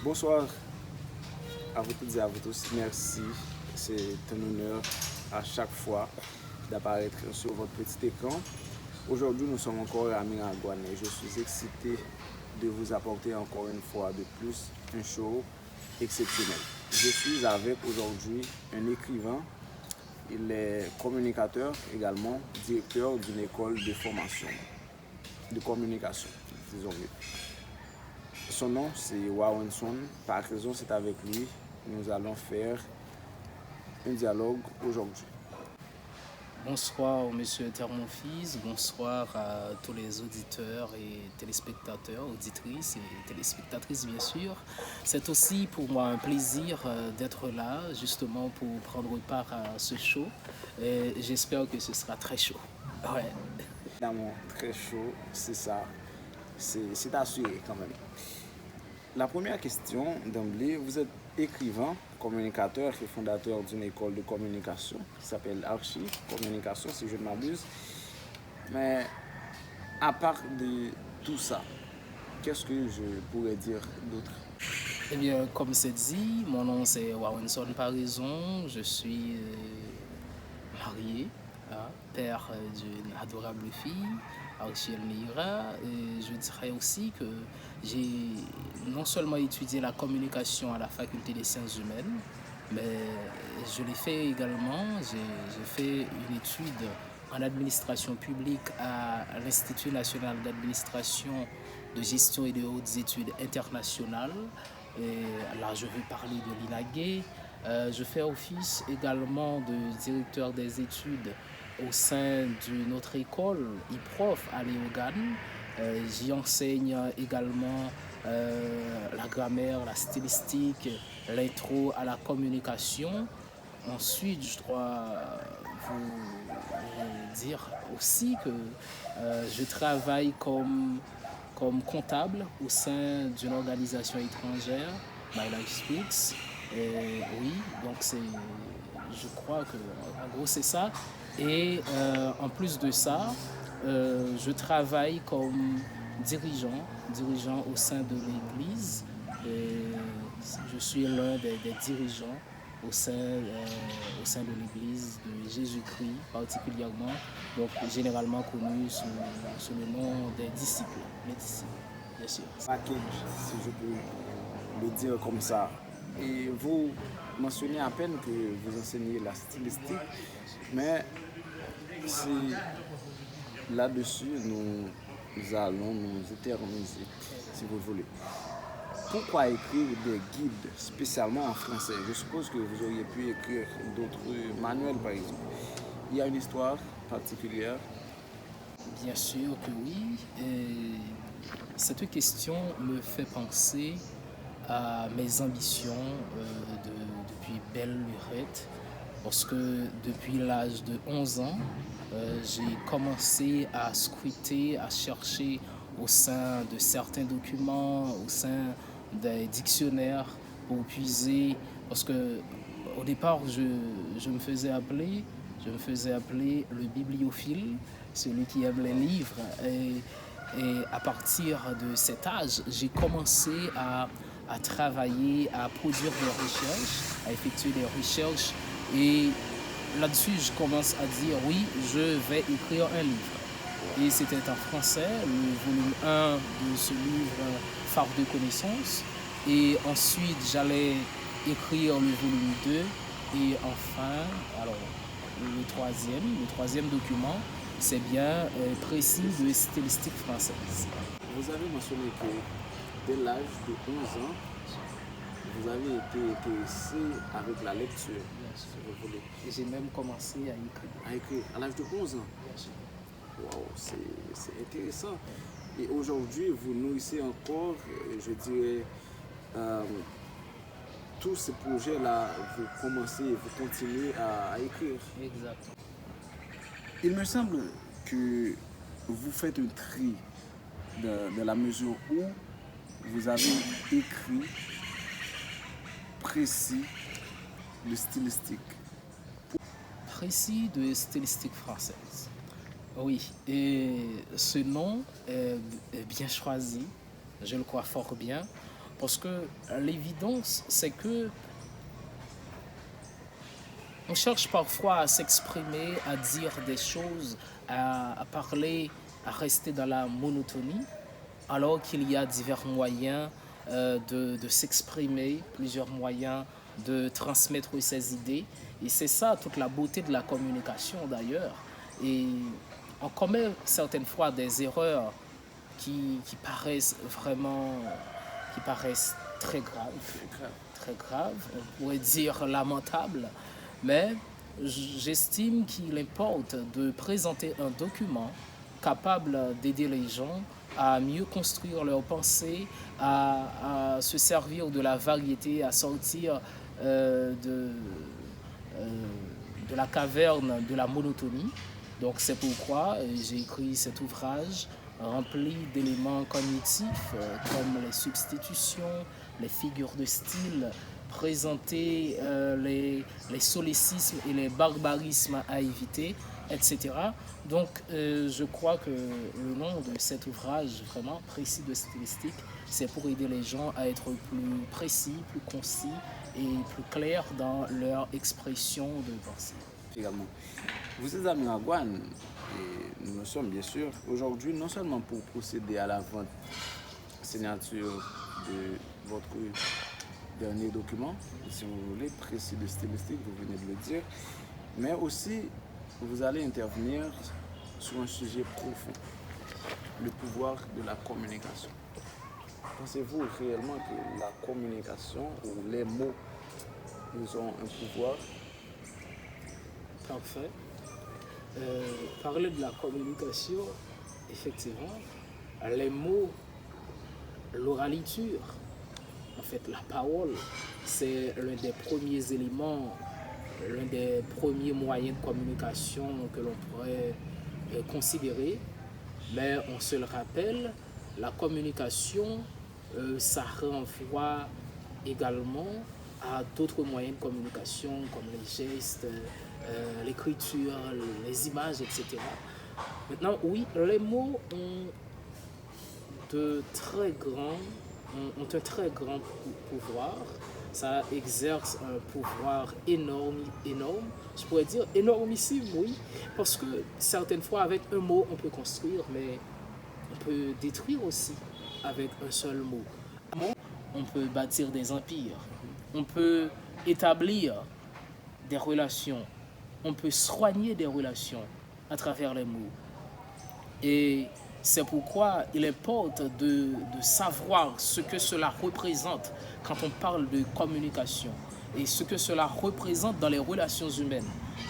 Bonsoir à vous toutes et à vous tous. Merci. C'est un honneur à chaque fois d'apparaître sur votre petit écran. Aujourd'hui, nous sommes encore à Miragouane et je suis excité de vous apporter encore une fois de plus un show exceptionnel. Je suis avec aujourd'hui un écrivain. Il est communicateur également, directeur d'une école de formation, de communication, disons mieux. Son nom, c'est Wawenson. Par raison, c'est avec lui que nous allons faire un dialogue aujourd'hui. Bonsoir, monsieur Thermonfils, bonsoir à tous les auditeurs et téléspectateurs, auditrices et téléspectatrices bien sûr. C'est aussi pour moi un plaisir d'être là justement pour prendre part à ce show et j'espère que ce sera très chaud. Ouais. Évidemment, très chaud, c'est ça. C'est assuré quand même. La première question d'emblée, vous êtes écrivain, communicateur et fondateur d'une école de communication qui s'appelle Archie Communication, si je ne m'abuse. Mais à part de tout ça, qu'est-ce que je pourrais dire d'autre? Eh bien, comme c'est dit, mon nom c'est Wawenson Parison, je suis marié, hein, père d'une adorable fille, Archiel Neira, et je dirais aussi que j'ai non seulement étudié la communication à la faculté des sciences humaines, mais je l'ai fait également, j'ai fait une étude en administration publique à l'Institut national d'administration, de gestion et de hautes études internationales. Et là, je veux parler de l'INAGE. Je fais office également de directeur des études au sein d'une autre école, IPROF à Léogane. J'y enseigne également la grammaire, la stylistique, l'intro à la communication. Ensuite, je dois vous dire aussi que je travaille comme comptable au sein d'une organisation étrangère, My Life Speaks. Et oui, donc je crois que en gros c'est ça. Et en plus de ça, je travaille comme dirigeant au sein de l'Église. Et je suis l'un des dirigeants au sein de l'Église de Jésus-Christ particulièrement, donc généralement connu sous le nom des disciples, les disciples, bien sûr. Package, si je peux le dire comme ça. Et vous mentionnez à peine que vous enseignez la stylistique, mais c'est là-dessus nous allons nous éterniser, si vous voulez. Pourquoi écrire des guides spécialement en français? Je suppose que vous auriez pu écrire d'autres manuels, par exemple. Il y a une histoire particulière. Bien sûr que oui. Et cette question me fait penser à mes ambitions depuis belle lurette. Parce que depuis l'âge de 11 ans, j'ai commencé à scruter, à chercher au sein de certains documents, au sein des dictionnaires pour puiser. Parce que au départ, je me faisais appeler le bibliophile, celui qui aime les livres. Et à partir de cet âge, j'ai commencé à travailler, à produire des recherches, à effectuer des recherches. Et là-dessus, je commence à dire oui, je vais écrire un livre. Et c'était en français, le volume 1 de ce livre Phare de connaissances. Et ensuite, j'allais écrire le volume 2. Et enfin, alors, le troisième document, c'est bien précis de stylistique française. Vous avez mentionné que dès l'âge de 11 ans, vous avez été intéressé avec la lecture, si vous voulez. Et j'ai même commencé à écrire. À écrire à l'âge de 11 ans. Wow, c'est intéressant. Et aujourd'hui, vous nourrissez encore, je dirais, tous ces projets-là, vous commencez, vous continuez à écrire. Exact. Il me semble que vous faites un tri dans la mesure où vous avez écrit précis de stylistique. Précis de stylistique française. Oui, et ce nom est bien choisi, je le crois fort bien, Parce que l'évidence, c'est que on cherche parfois à s'exprimer, à dire des choses, à parler, à rester dans la monotonie, alors qu'il y a divers moyens de s'exprimer, plusieurs moyens de transmettre ses idées. Et c'est ça toute la beauté de la communication d'ailleurs. Et on commet certaines fois des erreurs qui paraissent vraiment, qui paraissent très graves, on pourrait dire lamentables, mais j'estime qu'il importe de présenter un document capable d'aider les gens à mieux construire leurs pensées, à se servir de la variété, à sortir de la caverne de la monotonie. Donc c'est pourquoi j'ai écrit cet ouvrage rempli d'éléments cognitifs comme les substitutions, les figures de style, présenter les solécismes et les barbarismes à éviter, etc. Donc je crois que le nom de cet ouvrage, vraiment précis de stylistique, c'est pour aider les gens à être plus précis, plus concis et plus clairs dans leur expression de pensée. Également. Vous êtes à Miragouane et nous le sommes bien sûr aujourd'hui non seulement pour procéder à la vente signature de votre dernier document, si vous voulez, précis de stylistique, vous venez de le dire, mais aussi vous allez intervenir sur un sujet profond, le pouvoir de la communication. Pensez-vous réellement que la communication ou les mots, ils ont un pouvoir? Parfait. Parler de la communication, effectivement, les mots, l'oraliture, en fait la parole, c'est l'un des premiers éléments, l'un des premiers moyens de communication que l'on pourrait considérer. Mais on se le rappelle, la communication, ça renvoie également à d'autres moyens de communication comme les gestes, l'écriture, les images, etc. Maintenant, oui, les mots ont un très grand pouvoir. Ça exerce un pouvoir énorme, je pourrais dire énormissime, oui, parce que certaines fois, avec un mot, on peut construire, mais on peut détruire aussi avec un seul mot. On peut bâtir des empires, on peut établir des relations, on peut soigner des relations à travers les mots. Et c'est pourquoi il importe de savoir ce que cela représente quand on parle de communication et ce que cela représente dans les relations humaines.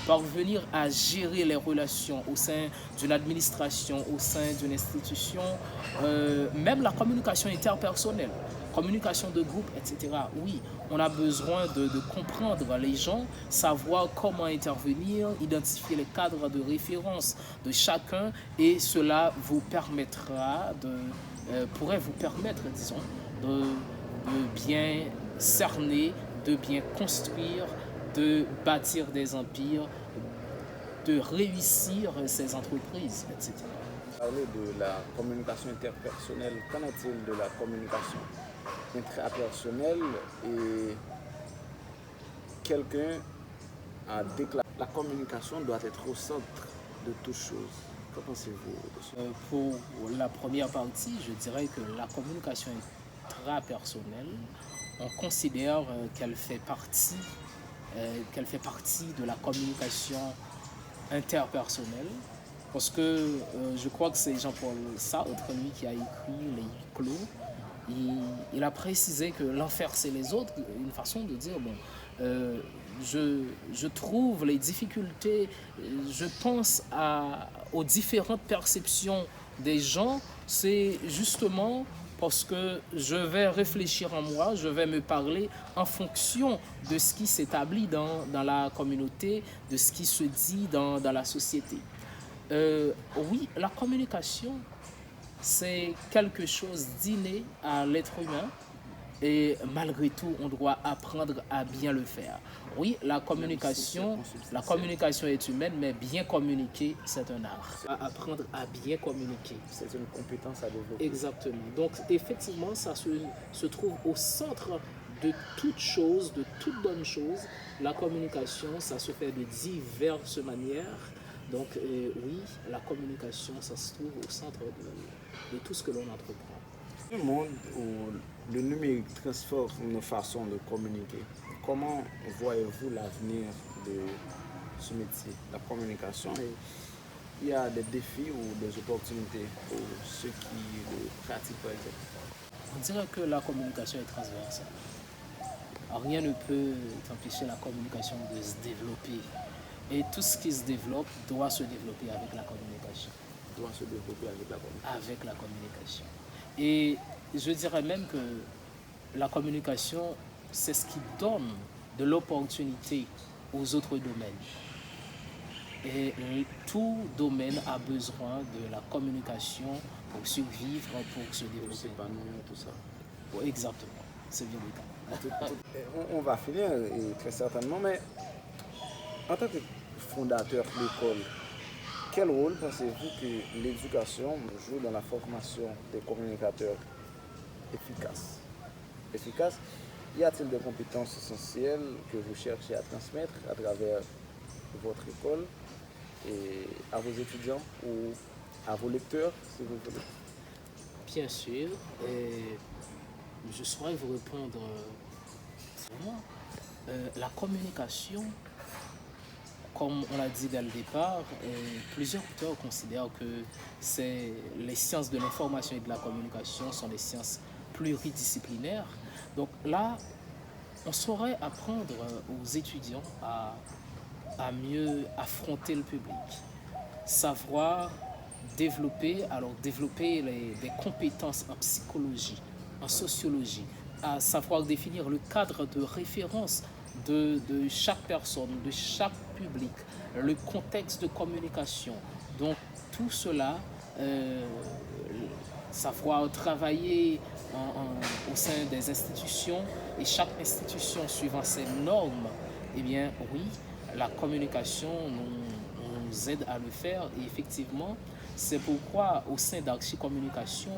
Parvenir à gérer les relations au sein d'une administration, au sein d'une institution, même la communication interpersonnelle, communication de groupe, etc. Oui, on a besoin de comprendre les gens, savoir comment intervenir, identifier les cadres de référence de chacun et cela vous permettra pourrait vous permettre, disons, de bien cerner, de bien construire, de bâtir des empires, de réussir ces entreprises, etc. Parler de la communication interpersonnelle, qu'en est-il de la communication intrapersonnelle? Et quelqu'un a déclaré que la communication doit être au centre de toute chose. Qu'en pensez-vous de ça? Pour la première partie, je dirais que la communication intrapersonnelle, on considère qu'elle fait partie de la communication interpersonnelle, parce que je crois que c'est Jean-Paul Sartre, lui, qui a écrit Les Huis Clos. Il a précisé que l'enfer c'est les autres, une façon de dire, bon, je trouve les difficultés, je pense aux différentes perceptions des gens, c'est justement parce que je vais réfléchir en moi, je vais me parler en fonction de ce qui s'établit dans la communauté, de ce qui se dit dans la société. Oui, la communication, c'est quelque chose d'inné à l'être humain et malgré tout, on doit apprendre à bien le faire. Oui, la communication est humaine, mais bien communiquer, c'est un art. Apprendre à bien communiquer. C'est une compétence à développer. Exactement. Donc, effectivement, ça se trouve au centre de toute chose, de toute bonne chose. La communication, ça se fait de diverses manières. Donc, oui, la communication, ça se trouve au centre de tout ce que l'on entreprend. Un monde où le numérique transforme nos façons de communiquer, comment voyez-vous l'avenir de ce métier, la communication? Et il y a des défis ou des opportunités pour ceux qui le pratiquent, par exemple. On dirait que la communication est transversale. Rien ne peut empêcher la communication de se développer. Et tout ce qui se développe doit se développer avec la communication. Doit se développer avec la communication. Avec la communication. Et je dirais même que la communication, c'est ce qui donne de l'opportunité aux autres domaines. Et tout domaine a besoin de la communication pour survivre, pour se développer. Pour s'épanouir, tout ça. Oui, exactement, c'est bien le cas. On va finir, et très certainement, mais en tant que fondateur de l'école, quel rôle pensez-vous que l'éducation joue dans la formation des communicateurs efficaces? Y a-t-il des compétences essentielles que vous cherchez à transmettre à travers votre école et à vos étudiants ou à vos lecteurs, si vous voulez? Bien sûr, et je saurais vous répondre vraiment. La communication, comme on l'a dit dès le départ, plusieurs auteurs considèrent que les sciences de l'information et de la communication sont des sciences pluridisciplinaires. Donc là, on saurait apprendre aux étudiants à mieux affronter le public, savoir développer des compétences en psychologie, en sociologie, à savoir définir le cadre de référence de chaque personne, de chaque public, le contexte de communication. Donc tout cela, savoir travailler au sein des institutions et chaque institution suivant ses normes, eh bien oui, la communication nous aide à le faire et effectivement, c'est pourquoi au sein d'Archi Communication,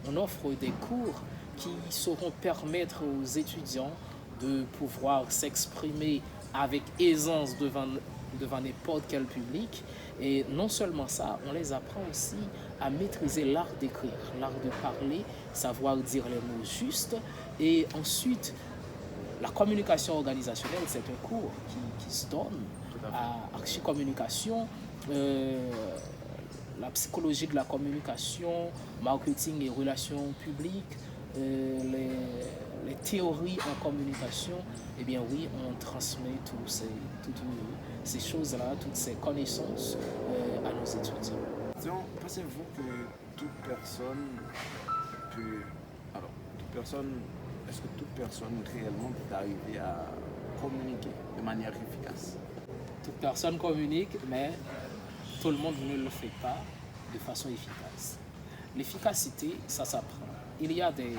on offre des cours qui sauront permettre aux étudiants de pouvoir s'exprimer avec aisance devant n'importe quel public. Et non seulement ça, on les apprend aussi à maîtriser l'art d'écrire, l'art de parler, savoir dire les mots justes. Et ensuite, la communication organisationnelle, c'est un cours qui se donne à Archi Communication. La psychologie de la communication, marketing et relations publiques, les théories en communication, eh bien oui, on transmet toutes ces choses-là, toutes ces connaissances à nos étudiants. Pensez-vous que toute personne peut... Alors, est-ce que toute personne réellement peut arriver à communiquer de manière efficace? Toute personne communique, mais tout le monde ne le fait pas de façon efficace. L'efficacité, ça s'apprend. Il y a des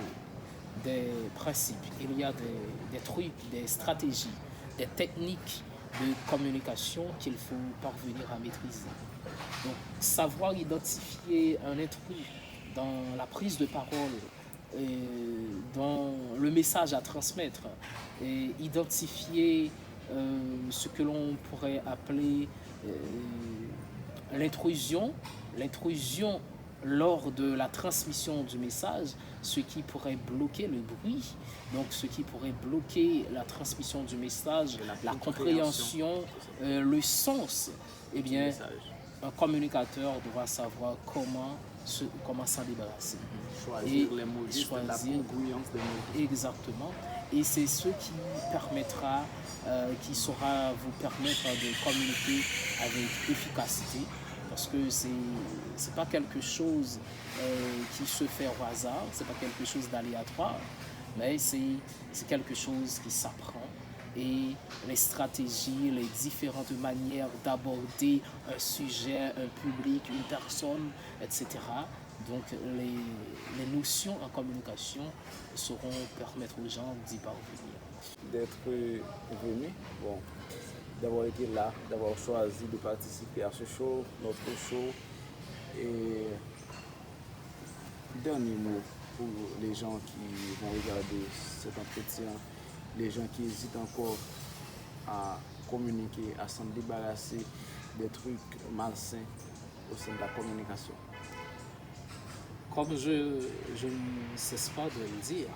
principes, il y a des trucs, des stratégies, des techniques de communication qu'il faut parvenir à maîtriser. Donc, savoir identifier un intrus dans la prise de parole, dans le message à transmettre, et identifier ce que l'on pourrait appeler l'intrusion lors de la transmission du message, ce qui pourrait bloquer le bruit, donc ce qui pourrait bloquer la transmission du message, la compréhension, le sens. Eh bien, un communicateur doit savoir comment s'en débarrasser. Choisir les mots justes, la congruence des mots. Exactement. Et c'est ce qui permettra, qui saura vous permettre de communiquer avec efficacité. Parce que c'est pas quelque chose qui se fait au hasard, c'est pas quelque chose d'aléatoire, mais c'est quelque chose qui s'apprend. Et les stratégies, les différentes manières d'aborder un sujet, un public, une personne, etc., Donc les notions en communication sauront permettre aux gens d'y parvenir. D'être venu, bon, d'avoir été là, d'avoir choisi de participer à ce show, notre show. Et dernier mot pour les gens qui vont regarder cet entretien, les gens qui hésitent encore à communiquer, à s'en débarrasser des trucs malsains au sein de la communication. Comme je ne cesse pas de le dire,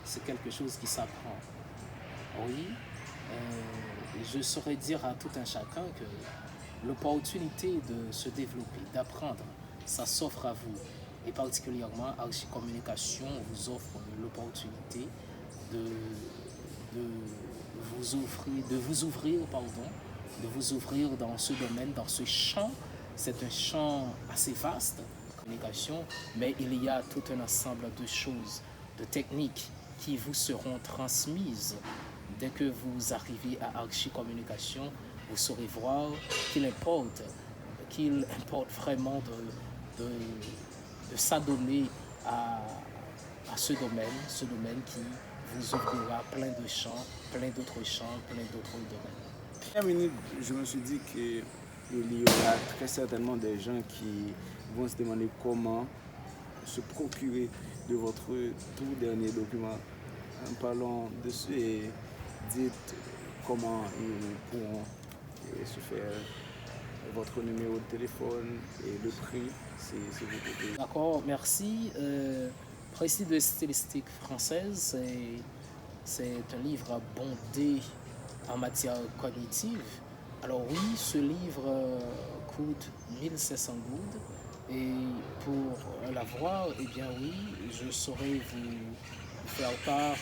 c'est quelque chose qui s'apprend. Oui, je saurais dire à tout un chacun que l'opportunité de se développer, d'apprendre, ça s'offre à vous. Et particulièrement, Archie Communication vous offre l'opportunité de, de vous ouvrir dans ce domaine, dans ce champ. C'est un champ assez vaste, communication, mais il y a tout un ensemble de choses, de techniques qui vous seront transmises. Dès que vous arrivez à Archie Communication, vous saurez voir qu'il importe vraiment de s'adonner à ce domaine qui vous ouvrira plein de champs, plein d'autres champs, plein d'autres domaines. Dernière minute, je me suis dit qu'il y aura très certainement des gens qui vont se demander comment se procurer de votre tout dernier document. Parlons dessus et dites comment ils pourront se faire votre numéro de téléphone et le prix, si vous pouvez. D'accord, merci. Précis de stylistique française, c'est un livre bondé en matière cognitive. Alors oui, ce livre coûte 1500 goudes et pour l'avoir, eh bien oui, je saurais vous faire part,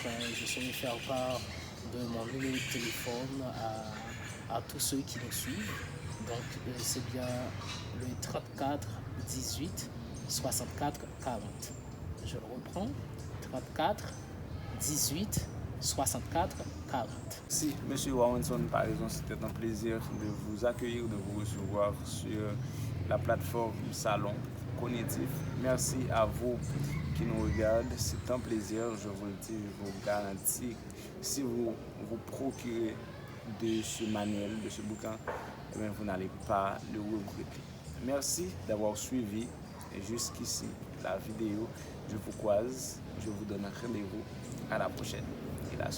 de mon numéro de téléphone à tous ceux qui nous suivent. Donc c'est bien le 34 18 64 40. Je le reprends, 34 18 64 40. Merci, M. Warrenson, par exemple, c'était un plaisir de vous accueillir, de vous recevoir sur la plateforme Salon Cognitif. Merci à vous qui nous regardent, c'est un plaisir, je vous le dis, je vous garantis. Si vous vous procurez de ce manuel, de ce bouquin, eh bien, vous n'allez pas le regretter. Merci d'avoir suivi jusqu'ici la vidéo. Je vous croise, je vous donne un rendez-vous. À la prochaine.